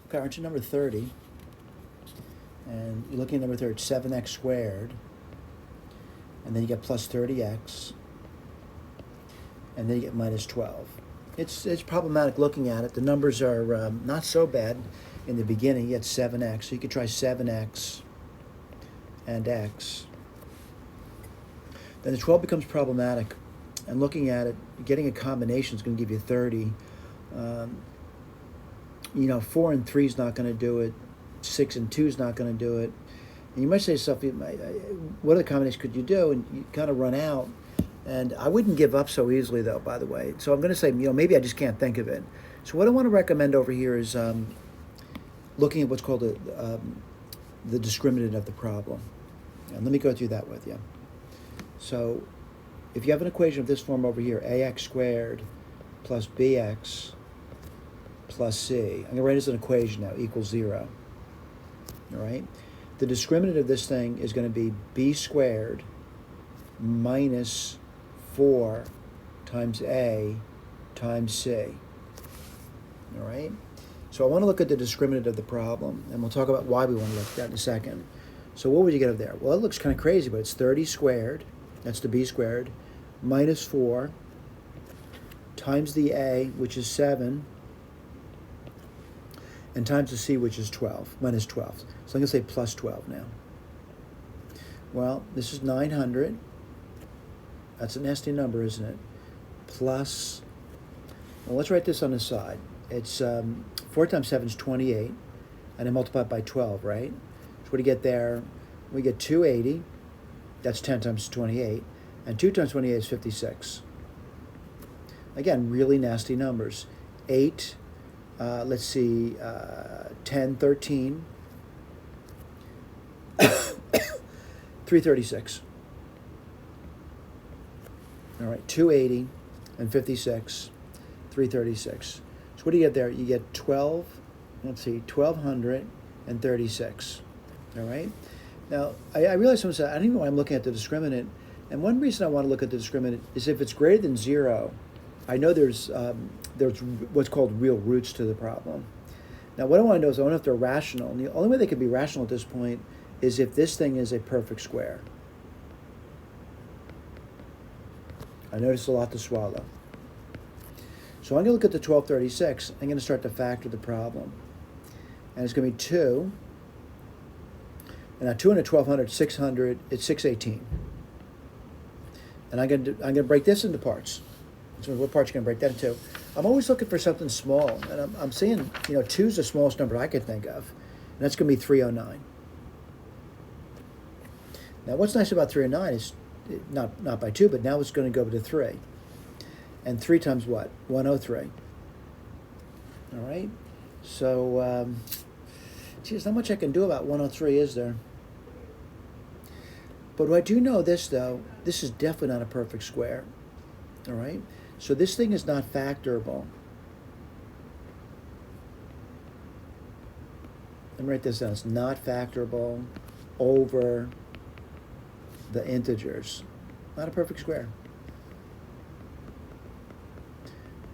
Okay, aren't you number 30? And you're looking at number 30, 7x squared. And then you get plus 30x. And then you get minus 12. It's problematic looking at it. The numbers are not so bad in the beginning. You get 7x. So you could try 7x and x. Then the 12 becomes problematic. And looking at it, getting a combination is going to give you 30. 4 and 3 is not going to do it. 6 and 2 is not going to do it. And you might say to yourself, what other combinations could you do? And you kind of run out. And I wouldn't give up so easily, though, by the way. So I'm going to say, maybe I just can't think of it. So what I want to recommend over here is looking at what's called the discriminant of the problem. And let me go through that with you. So if you have an equation of this form over here, ax squared plus bx plus c, I'm going to write it as an equation now, equals 0. All right? The discriminant of this thing is going to be b squared minus 4 times a times c. All right? So I want to look at the discriminant of the problem, and we'll talk about why we want to look at that in a second. So what would you get up there? Well, it looks kind of crazy, but it's 30 squared, that's the b squared, minus 4 times the a, which is 7, and times the c, which is 12, minus 12. So I'm going to say plus 12 now. Well, this is 900. That's a nasty number, isn't it? Plus, well, let's write this on the side. It's 4 times 7 is 28, and then multiply it by 12, right? So what do you get there? We get 280. That's 10 times 28. And 2 times 28 is 56. Again, really nasty numbers. 8, let's see, 10, 13, 336. All right, 280 and 56, 336. So what do you get there? You get 1,236. All right? Now, I realize someone said, I don't even know why I'm looking at the discriminant. And one reason I want to look at the discriminant is if it's greater than 0, I know there's what's called real roots to the problem. Now, what I want to know is I want to know if they're rational. And the only way they could be rational at this point is if this thing is a perfect square. I know it's a lot to swallow. So I'm going to look at the 1236. I'm going to start to factor the problem. And it's going to be 2. And now 2 into 1200, 600, it's 618. And I'm going to break this into parts. So what parts are you going to break that into? I'm always looking for something small. And I'm seeing, 2 is the smallest number I could think of. And that's going to be 309. Now what's nice about 309 is not by 2, but now it's going to go to 3. And 3 times what? 103. All right? So, there's not much I can do about 103, is there? But I do know this, though. This is definitely not a perfect square. All right? So this thing is not factorable. Let me write this down. It's not factorable over the integers. Not a perfect square.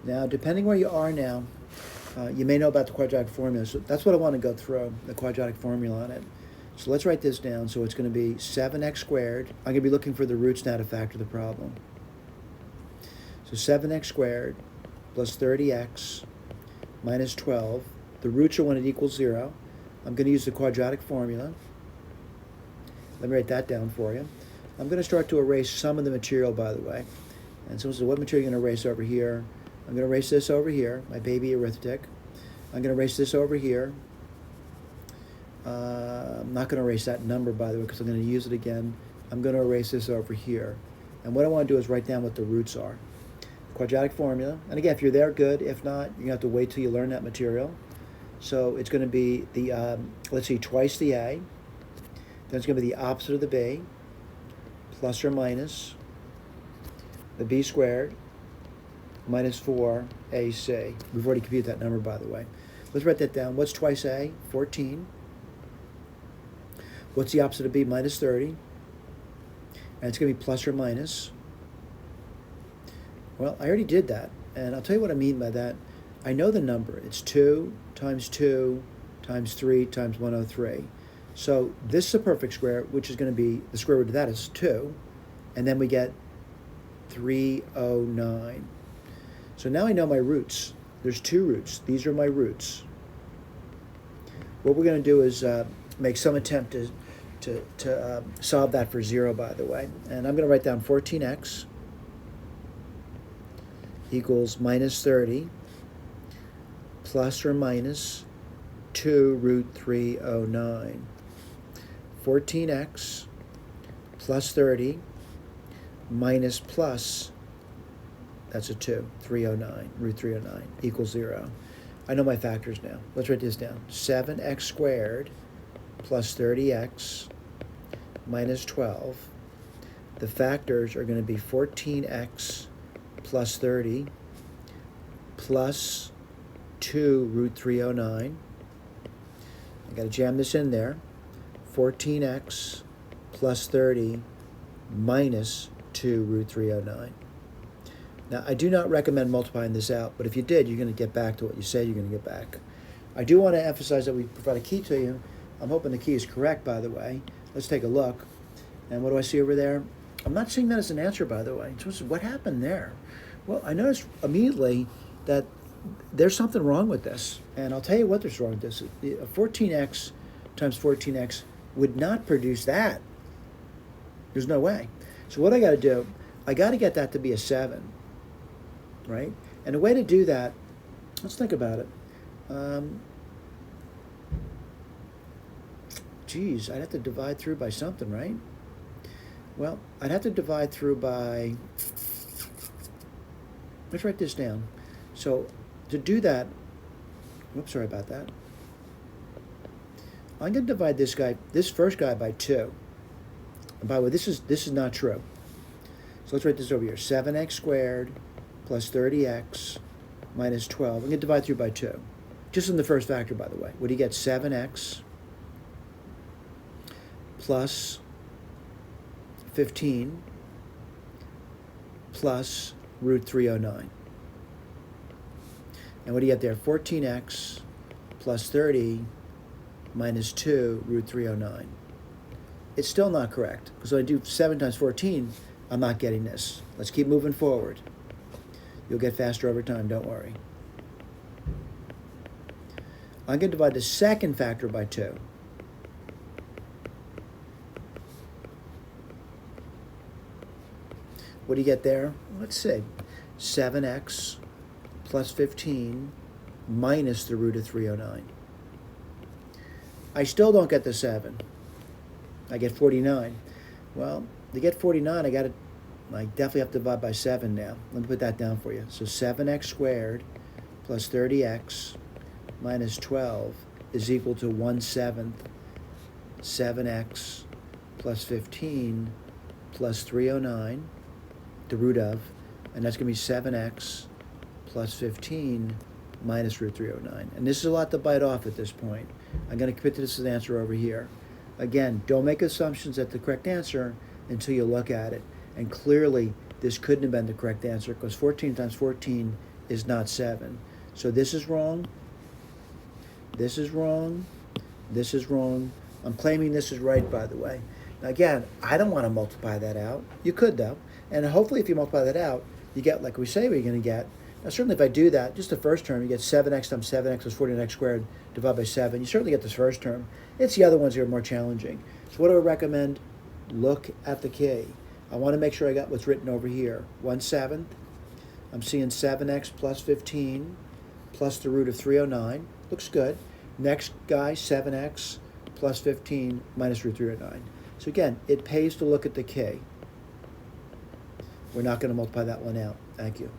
Now, depending where you are now, you may know about the quadratic formula. So that's what I want to go through, the quadratic formula on it. So let's write this down. So it's going to be 7x squared. I'm going to be looking for the roots now to factor the problem. So 7x squared plus 30x minus 12. The roots are when it equals 0. I'm going to use the quadratic formula. Let me write that down for you. I'm going to start to erase some of the material, by the way. And so what material are you going to erase over here? I'm going to erase this over here, my baby arithmetic. I'm going to erase this over here. I'm not going to erase that number, by the way, because I'm going to use it again. I'm going to erase this over here. And what I want to do is write down what the roots are. Quadratic formula. And again, if you're there, good. If not, you're going to have to wait till you learn that material. So it's going to be the, let's see, twice the A. Then it's going to be the opposite of the B, plus or minus the B squared, minus 4AC. We've already computed that number, by the way. Let's write that down. What's twice A? 14. What's the opposite of B? Minus 30. And it's going to be plus or minus. Well, I already did that. And I'll tell you what I mean by that. I know the number. It's 2 times 2 times 3 times 103. So this is a perfect square, which is going to be, the square root of that is 2. And then we get 309. So now I know my roots. There's 2 roots. These are my roots. What we're going to do is make some attempt to solve that for 0, by the way. And I'm going to write down 14x equals minus 30 plus or minus 2 root 309. 14x plus 30 minus plus, that's a 2, 309, root 309, equals 0. I know my factors now. Let's write this down. 7x squared plus 30x minus 12. The factors are going to be 14x plus 30 plus 2 root 309. I got to jam this in there. 14x plus 30 minus 2 root 309. Now, I do not recommend multiplying this out, but if you did, you're going to get back to what you said you're going to get back. I do want to emphasize that we provide a key to you. I'm hoping the key is correct, by the way. Let's take a look. And what do I see over there? I'm not seeing that as an answer, by the way. So what happened there? Well, I noticed immediately that there's something wrong with this. And I'll tell you what there's wrong with this. 14x times 14x would not produce that. There's no way. So what I got to do, I got to get that to be a 7, right? And the way to do that, let's think about it. Geez, I'd have to divide through by something, right? Well, I'd have to divide through by, let's write this down. So to do that, whoops, sorry about that. I'm going to divide this first guy by 2. And by the way, this is not true. So let's write this over here. 7x squared plus 30x minus 12. I'm going to divide through by 2. Just in the first factor, by the way. What do you get? 7x plus 15 plus root 309. And what do you get there? 14x plus 30 minus 2 root 309. It's still not correct, because when I do 7 times 14, I'm not getting this. Let's keep moving forward. You'll get faster over time, don't worry. I'm going to divide the second factor by 2. What do you get there? Let's see. 7x plus 15 minus the root of 309. I still don't get the 7. I get 49. Well, to get 49, I definitely have to divide by 7 now. Let me put that down for you. So 7x squared plus 30x minus 12 is equal to 1/7 7x plus 15 plus 309, the root of, and that's going to be 7x plus 15 minus root 309. And this is a lot to bite off at this point. I'm going to put this as an answer over here. Again, don't make assumptions at the correct answer until you look at it. And clearly, this couldn't have been the correct answer, because 14 times 14 is not 7. So this is wrong. This is wrong. This is wrong. I'm claiming this is right, by the way. Now, again, I don't want to multiply that out. You could, though. And hopefully, if you multiply that out, you get, like we say we're going to get. Now, certainly if I do that, just the first term, you get 7x times 7x plus 14x squared divided by 7. You certainly get this first term. It's the other ones that are more challenging. So what do I recommend? Look at the key. I want to make sure I got what's written over here. 1/7. I'm seeing 7x plus 15 plus the root of 309. Looks good. Next guy, 7x plus 15 minus root 309. So again, it pays to look at the key. We're not going to multiply that one out. Thank you.